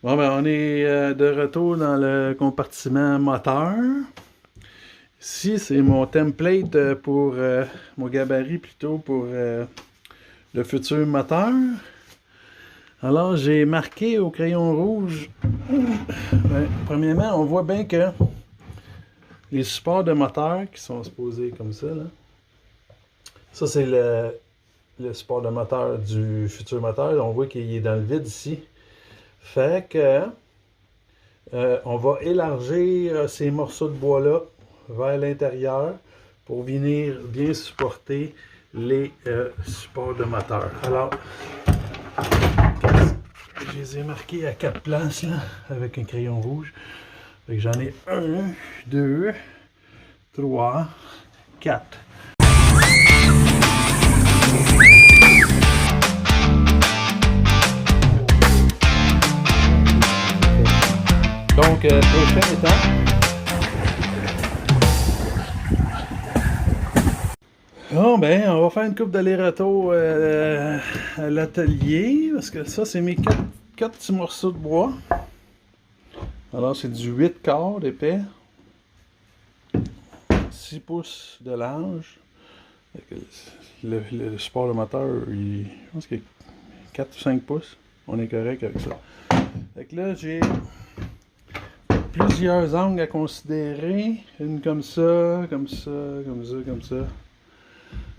Bon, ben, on est de retour dans le compartiment moteur. Ici, c'est mon template pour mon gabarit plutôt pour le futur moteur. Alors, j'ai marqué au crayon rouge. Ben, premièrement, on voit bien que les supports de moteur qui sont exposés comme ça, là. Ça, c'est le support de moteur du futur moteur. On voit qu'il est dans le vide ici. Fait que on va élargir ces morceaux de bois-là vers l'intérieur pour venir bien supporter les supports de moteur. Alors, je les ai marqués à 4 places là, avec un crayon rouge. Fait que j'en ai 1, 2, 3, 4. Donc, prochaine étape. Bon, ben, on va faire une coupe d'aller-retour à l'atelier, parce que ça, c'est mes 4 petits morceaux de bois. Alors, c'est du 8 quarts d'épais, 6 pouces de large. Le support de moteur, je pense qu'il y a 4 ou 5 pouces. On est correct avec ça. Fait que là, j'ai plusieurs angles à considérer. Une comme ça, comme ça, comme ça, comme ça.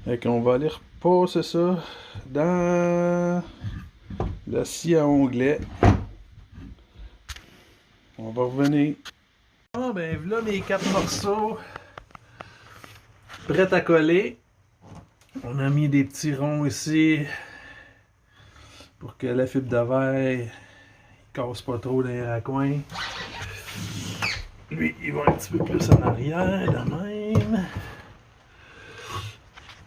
Fait qu'on va aller repasser ça dans la scie à onglet. On va revenir. Bon, ben voilà mes 4 morceaux prêts à coller. On a mis des petits ronds ici pour que la fibre de verre ne casse pas trop dans les raccoins. Lui, il va un petit peu plus en arrière, de même.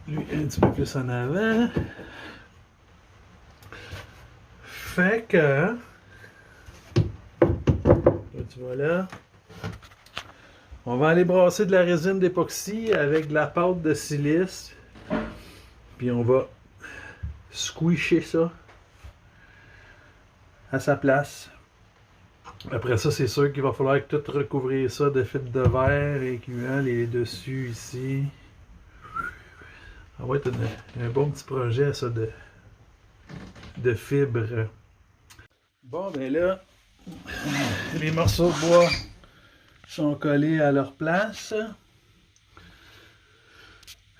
Lui, un petit peu plus en avant. Fait que... Là, tu vois là. On va aller brasser de la résine d'époxy avec de la pâte de silice. Puis on va squisher ça à sa place. Après ça, c'est sûr qu'il va falloir tout recouvrir ça de fibre de verre, incluant les dessus ici. Ça va être un bon petit projet, ça, de fibres. Bon, ben là, les morceaux de bois sont collés à leur place.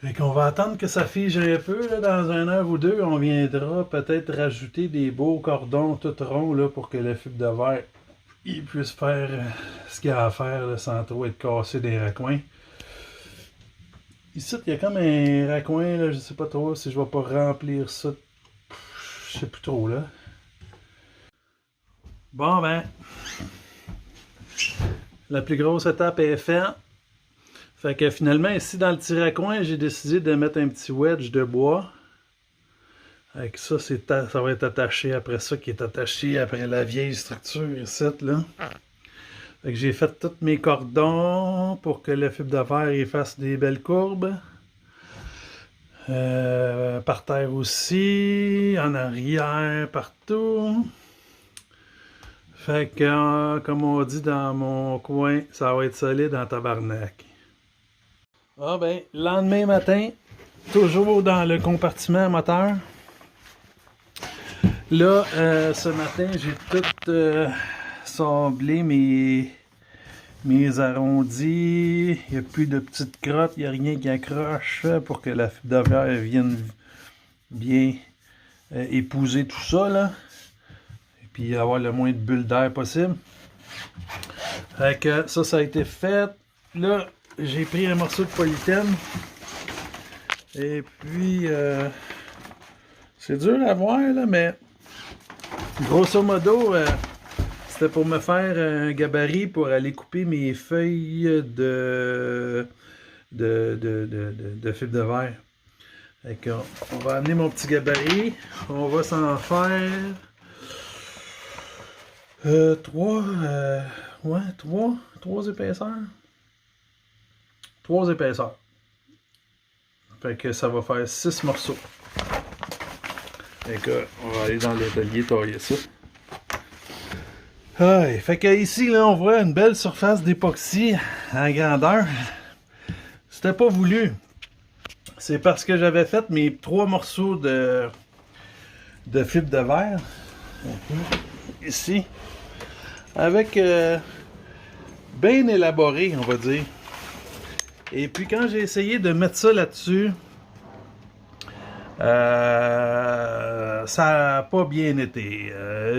Fait qu'on va attendre que ça fige un peu, là, dans 1 heure ou 2, on viendra peut-être rajouter des beaux cordons tout ronds, là, pour que la fibre de verre il puisse faire ce qu'il a à faire, là, sans trop être cassé des raccoins. Ici, il y a comme un raccoin, là, je sais pas trop si je vais pas remplir ça. Je sais plus trop, là. Bon, ben, la plus grosse étape est faite. Fait que finalement, ici, dans le petit raccoin, j'ai décidé de mettre un petit wedge de bois. Avec ça, ça va être attaché après ça, qui est attaché après la vieille structure ici, là. Fait que j'ai fait tous mes cordons pour que le fibre de verre il fasse des belles courbes. Par terre aussi, en arrière, partout. Fait que, comme on dit dans mon coin, ça va être solide en tabarnak. Ah ben, lendemain matin, toujours dans le compartiment moteur. Là, ce matin, j'ai tout sablé mes arrondis. Il n'y a plus de petites crottes, il n'y a rien qui accroche pour que la fibre de verre vienne bien épouser tout ça, là. Et puis avoir le moins de bulles d'air possible. Fait que ça a été fait. Là, j'ai pris un morceau de polythène. Et puis, c'est dur à voir, là, mais grosso modo, c'était pour me faire un gabarit pour aller couper mes feuilles de fibre de verre. Fait que, on va amener mon petit gabarit. On va s'en faire 3 épaisseurs. 3 épaisseurs. Fait que ça va faire 6 morceaux. Fait que on va aller dans l'atelier tailler ça. Ouais, fait que ici, là, on voit une belle surface d'époxy en grandeur. C'était pas voulu. C'est parce que j'avais fait mes 3 morceaux de fibre de verre. Ici. Avec bien élaboré, on va dire. Et puis quand j'ai essayé de mettre ça là-dessus, ça n'a pas bien été.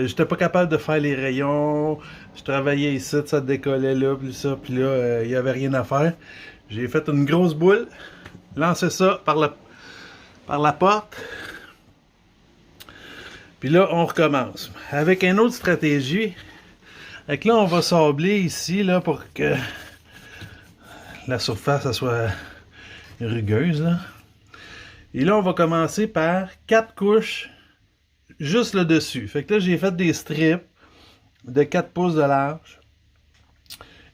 J'étais pas capable de faire les rayons. Je travaillais ici, ça décollait là, puis là, il n'y avait rien à faire. J'ai fait une grosse boule, lancé ça par la porte. Puis là, on recommence. Avec une autre stratégie. Fait que là, on va sabler ici là, pour que la surface elle soit rugueuse. Là. Et là, on va commencer par 4 couches juste le dessus. Fait que là, j'ai fait des strips de 4 pouces de large.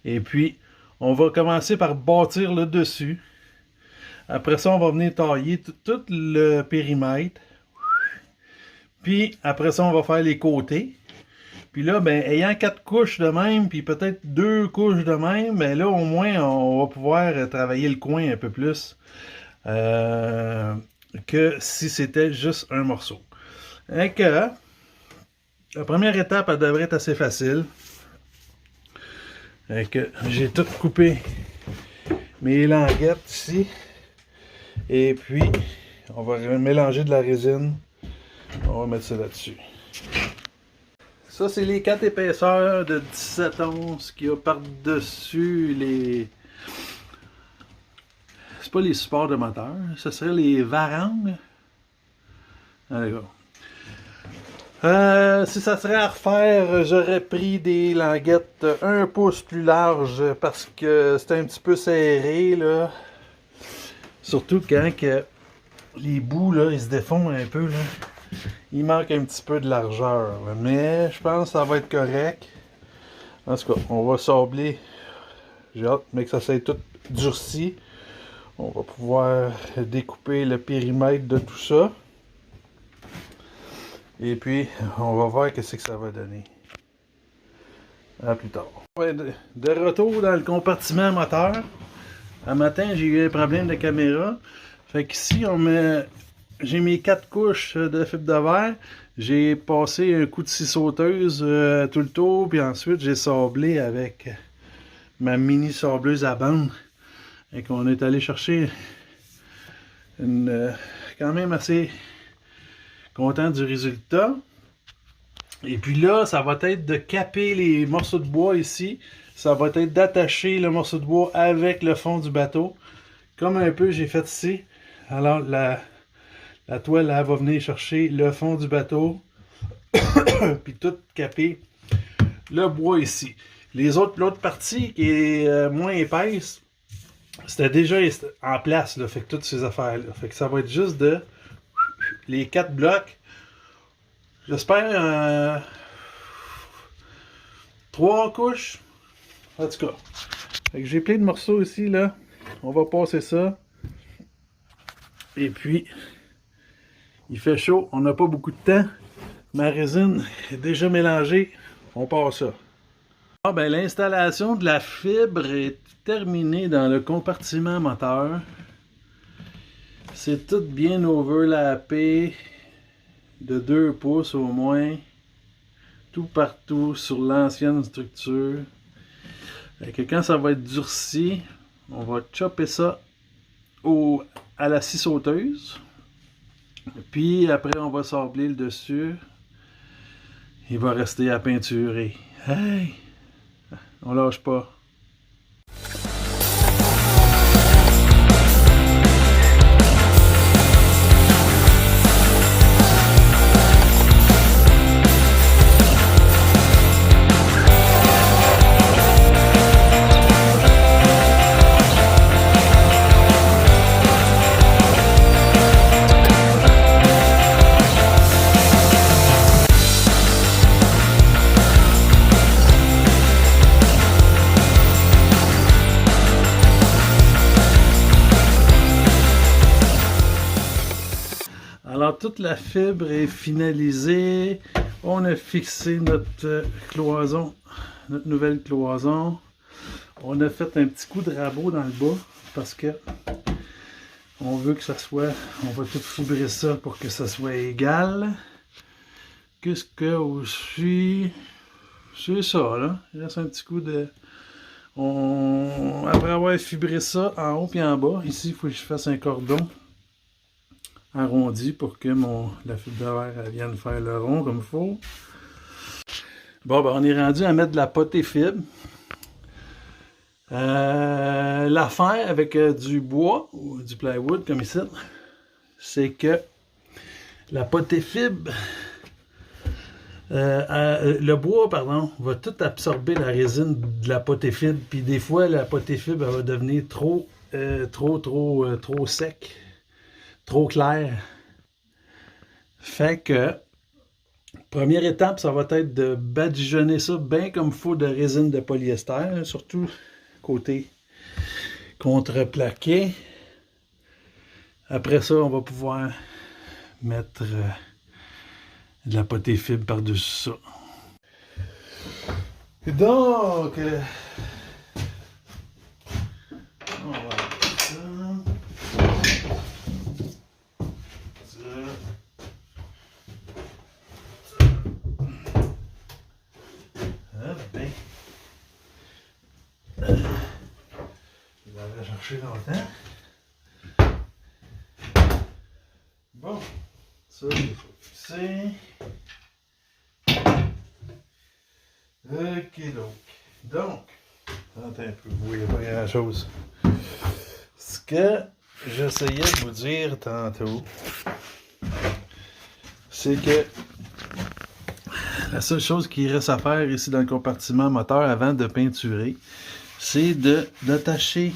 Et puis, on va commencer par bâtir le dessus. Après ça, on va venir tailler tout le périmètre. Puis, après ça, on va faire les côtés. Puis là, ben, ayant 4 couches de même, puis peut-être 2 couches de même, ben là, au moins, on va pouvoir travailler le coin un peu plus que si c'était juste un morceau. Et que la première étape, elle devrait être assez facile. Et que j'ai tout coupé mes languettes ici. Et puis, on va mélanger de la résine. On va mettre ça là-dessus. Ça, c'est les 4 épaisseurs de 17 onces qu'il y a par-dessus les... C'est pas les supports de moteur, ce serait les varangues. Ah, d'accord. Si ça serait à refaire, j'aurais pris des languettes 1 pouce plus larges parce que c'était un petit peu serré, là. Surtout quand que les bouts, là, ils se défont un peu, là. Il manque un petit peu de largeur, là. Mais je pense que ça va être correct. En tout cas, on va sabler. J'ai hâte, mais que ça soit tout durci. On va pouvoir découper le périmètre de tout ça. Et puis, on va voir qu'est-ce que ça va donner. À plus tard. Ouais, de retour dans le compartiment moteur. Un matin, j'ai eu un problème de caméra. Fait qu'ici, j'ai mes 4 couches de fibre de verre. J'ai passé un coup de scie sauteuse tout le tour. Puis ensuite, j'ai sablé avec ma mini sableuse à bande. Et qu'on est allé chercher quand même assez content du résultat. Et puis là, ça va être de caper les morceaux de bois ici. Ça va être d'attacher le morceau de bois avec le fond du bateau. Comme un peu j'ai fait ici. Alors la toile là, va venir chercher le fond du bateau. Puis tout caper le bois ici. L'autre partie qui est moins épaisse, c'était déjà en place, là, fait que toutes ces affaires-là. Fait que ça va être juste de les 4 blocs. J'espère 3 couches. En tout cas. Fait que j'ai plein de morceaux ici, là. On va passer ça. Et puis, il fait chaud. On n'a pas beaucoup de temps. Ma résine est déjà mélangée. On passe ça. Ah ben, l'installation de la fibre est terminée dans le compartiment moteur. C'est tout bien overlappé de 2 pouces au moins. Tout partout sur l'ancienne structure. Et que quand ça va être durci, on va chopper ça à la scie sauteuse. Puis après, on va sabler le dessus. Il va rester à peinturer. Hey! On lâche pas. Alors, toute la fibre est finalisée. On a fixé notre cloison, notre nouvelle cloison. On a fait un petit coup de rabot dans le bas parce que on veut que ça soit, on va tout fibrer ça pour que ça soit égal. Qu'est-ce que aussi, c'est ça là, il reste un petit coup de, après avoir fibré ça en haut et en bas, ici il faut que je fasse un cordon arrondi pour que la fibre de verre vienne faire le rond comme il faut. Bon, ben, on est rendu à mettre de la potée fibre. L'affaire avec du bois ou du plywood comme ici, c'est que la potée fibre, le bois, pardon, va tout absorber la résine de la potée fibre, puis des fois la potée fibre va devenir trop sec. Trop clair. Fait que, première étape, ça va être de badigeonner ça bien comme il faut de résine de polyester, surtout côté contreplaqué. Après ça, on va pouvoir mettre de la potée fibre par-dessus ça. Et donc, on va mettre ça. Je l'avais cherché longtemps. Bon, ça, il faut fixer. Ok, donc, attendez un peu, vous voyez pas grand chose. Ce que j'essayais de vous dire tantôt, c'est que la seule chose qui reste à faire ici dans le compartiment moteur avant de peinturer, c'est d'attacher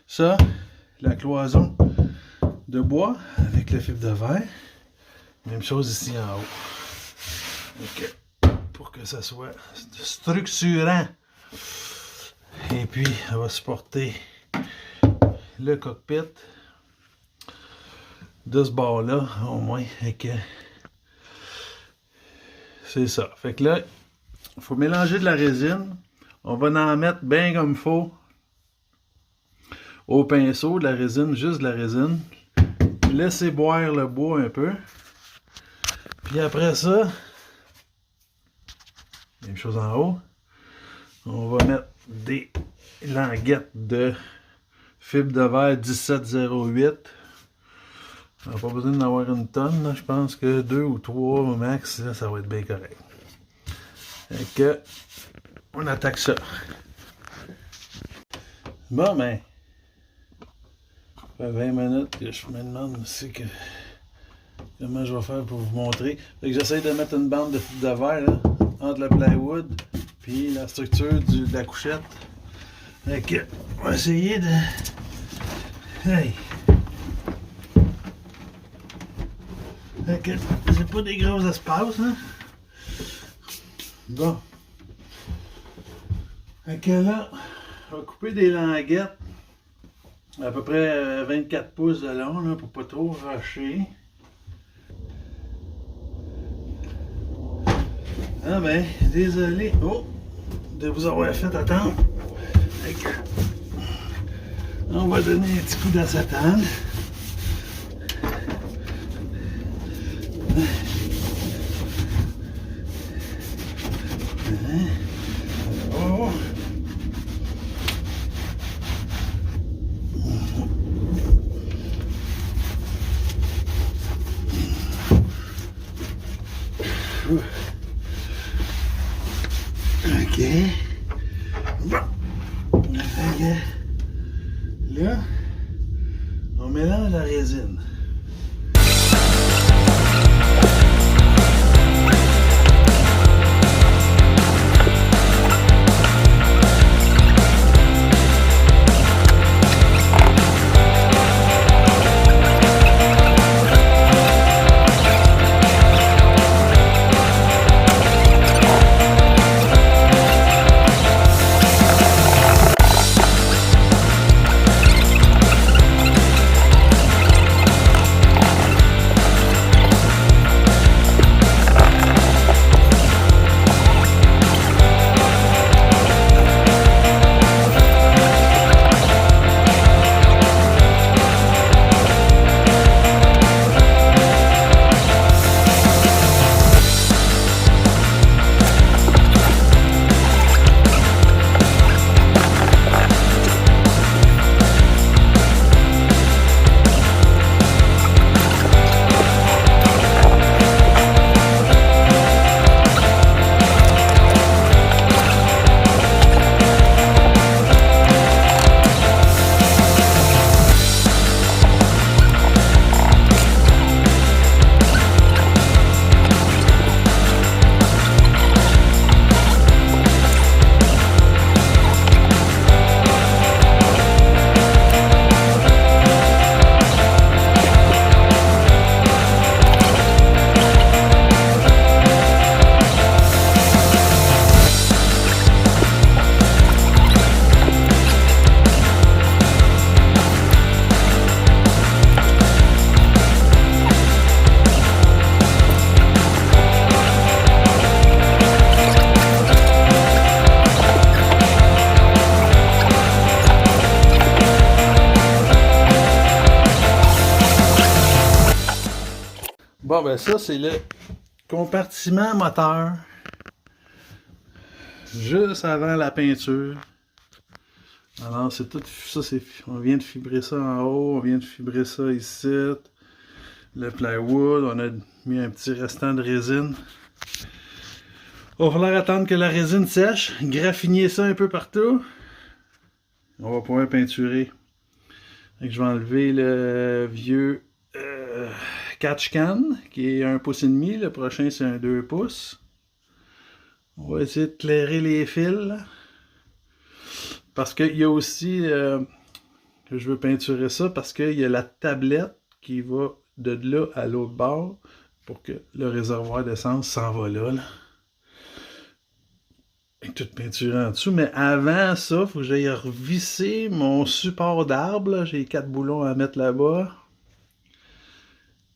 ça, la cloison de bois avec la fibre de verre. Même chose ici en haut. Okay. Pour que ça soit structurant. Et puis, on va supporter le cockpit de ce bord-là, au moins. Et que c'est ça. Fait que là, il faut mélanger de la résine. On va en mettre bien comme il faut au pinceau, de la résine, juste de la résine. Laissez boire le bois un peu. Puis après ça, même chose en haut, on va mettre des languettes de fibre de verre 1708. On n'a pas besoin d'en avoir une tonne, là. Je pense que 2 ou 3 au max, là, ça va être bien correct. Et que on attaque ça. Bon, ben, ça fait 20 minutes que je me demande comment je vais faire pour vous montrer. Fait que j'essaie de mettre une bande de fibre de verre là, entre le plywood puis la structure de la couchette. Fait que, on va essayer de... Hey! Fait que, c'est pas des gros espaces, hein? Bon. Fait que là, on va couper des languettes à peu près 24 pouces de long, là, pour pas trop rusher. Ah ben, désolé de vous avoir fait attendre. Fait que, on va donner un petit coup d'acétone. Oh. Ok. Bon. Là, on mélange la résine. ben ça, c'est le compartiment moteur. Juste avant la peinture. Alors, c'est tout ça, on vient de fibrer ça en haut, on vient de fibrer ça ici. Le plywood, on a mis un petit restant de résine. Il va falloir attendre que la résine sèche, graffiner ça un peu partout. On va pouvoir peinturer. Donc, je vais enlever le vieux catch can, qui est 1,5 pouce. Le prochain, c'est un 2 pouces. On va essayer de clairer les fils. Parce qu'il y a aussi, que je veux peinturer ça, parce qu'il y a la tablette qui va de là à l'autre bord, pour que le réservoir d'essence s'en va là. Et toute peinture en dessous. Mais avant ça, il faut que j'aille revisser mon support d'arbre. J'ai 4 boulons à mettre là-bas.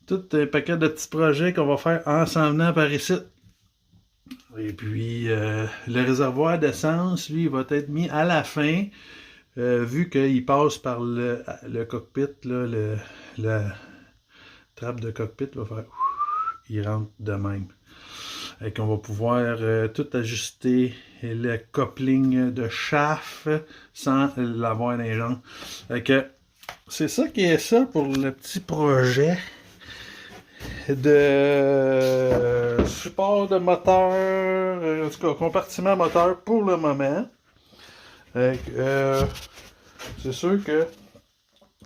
Tout un paquet de petits projets qu'on va faire en s'en venant par ici. Et puis, le réservoir d'essence, lui, il va être mis à la fin, vu qu'il passe par le cockpit, là, la trappe de cockpit va faire... Il rentre de même. Et qu'on va pouvoir tout ajuster, et le coupling de shaft sans l'avoir dans les jambes. C'est ça qui est ça pour le petit projet de support de moteur, en tout cas compartiment moteur pour le moment. C'est sûr que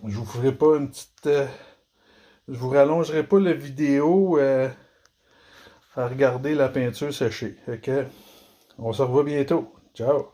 je vous ferai pas une petite... je vous rallongerai pas la vidéo à regarder la peinture sécher. On se revoit bientôt. Ciao!